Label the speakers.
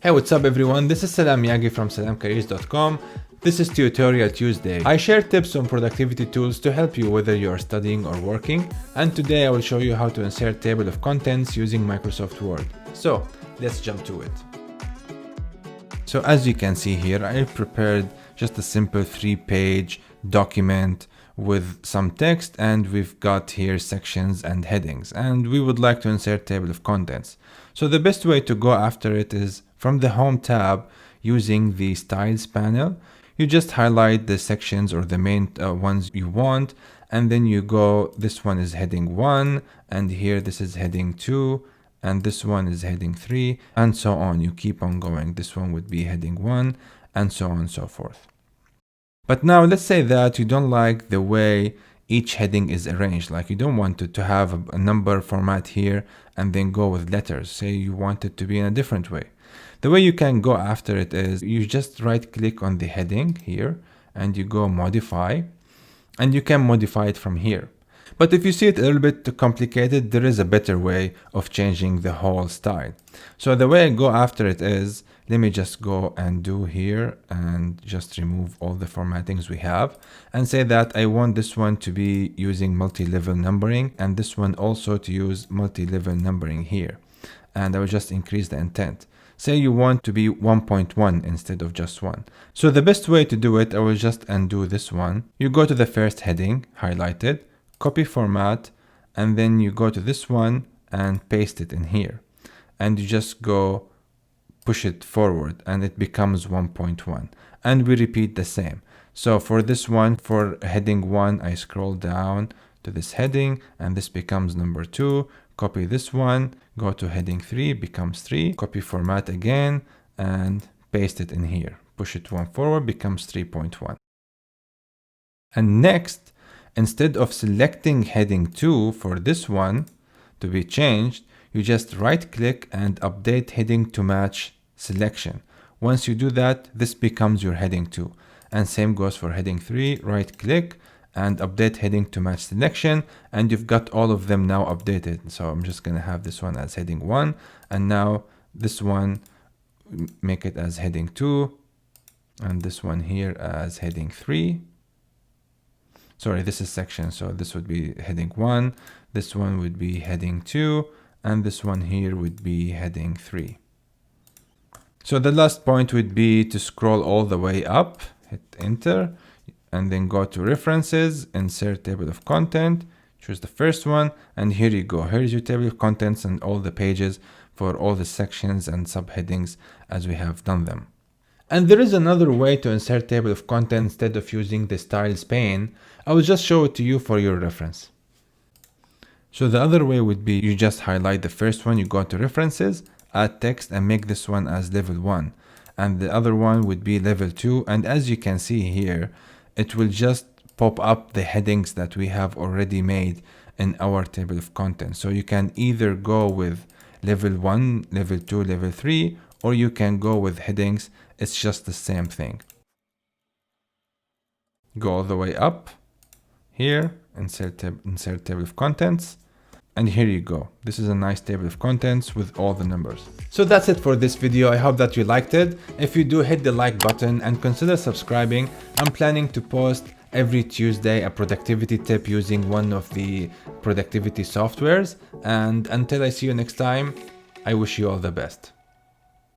Speaker 1: Hey, what's up everyone? This is Salam Yagi from salamcareers.com. This is Tutorial Tuesday. I share tips on productivity tools to help you whether you are studying or working. And today I will show you how to insert table of contents using Microsoft Word. So let's jump to it. So as you can see here, I prepared just a simple 3-page document with some text, and we've got here sections and headings, and we would like to insert table of contents. So the best way to go after it is from the Home tab using the Styles panel. You just highlight the sections or the main ones you want, and then you go, this one is heading 1, and here this is heading 2, and this one is heading 3, and so on. You keep on going. This one would be heading 1, and so on and so forth. But now let's say that you don't like the way each heading is arranged, like you don't want it to have a number format here and then go with letters. Say you want it to be in a different way. The way you can go after it is you just right click on the heading here and you go modify, and you can modify it from here. But if you see it a little bit too complicated, there is a better way of changing the whole style. So the way I go after it is, let me just go and do here and just remove all the formattings we have and say that I want this one to be using multi-level numbering and this one also to use multi-level numbering here. And I will just increase the intent. Say you want to be 1.1 instead of just 1. So the best way to do it, I will just undo this one. You go to the first heading, highlight it, copy format, and then you go to this one and paste it in here. And you just go push it forward and it becomes 1.1. And we repeat the same. So for this one, for heading 1, I scroll down to this heading and this becomes number 2. Copy this one, go to heading 3, becomes 3. Copy format again and paste it in here. Push it one forward, becomes 3.1. And next, instead of selecting heading 2 for this one to be changed, you just right click and update heading to match selection. Once you do that, this becomes your heading 2. And same goes for heading 3, right click and update heading to match selection, and you've got all of them now updated. So I'm just going to have this one as heading 1, and now this one make it as heading 2, and this one here as heading 3. Sorry, this is section, so this would be heading 1, this one would be heading 2, and this one here would be heading 3. So the last point would be to scroll all the way up, hit enter, and then go to references, insert table of content, choose the first one, and here you go. Here's your table of contents and all the pages for all the sections and subheadings as we have done them. And there is another way to insert table of content instead of using the styles pane. I will just show it to you for your reference. So the other way would be you just highlight the first one, you go to references, add text and make this one as level 1. And the other one would be level 2. And as you can see here, it will just pop up the headings that we have already made in our table of contents. So you can either go with level 1, level 2, level 3, or you can go with headings. It's just the same thing. Go all the way up here, insert table of contents, and here you go. This is a nice table of contents with all the numbers. So that's it for this video. I hope that you liked it. If you do, hit the like button and consider subscribing. I'm planning to post every Tuesday a productivity tip using one of the productivity softwares. And until I see you next time, I wish you all the best.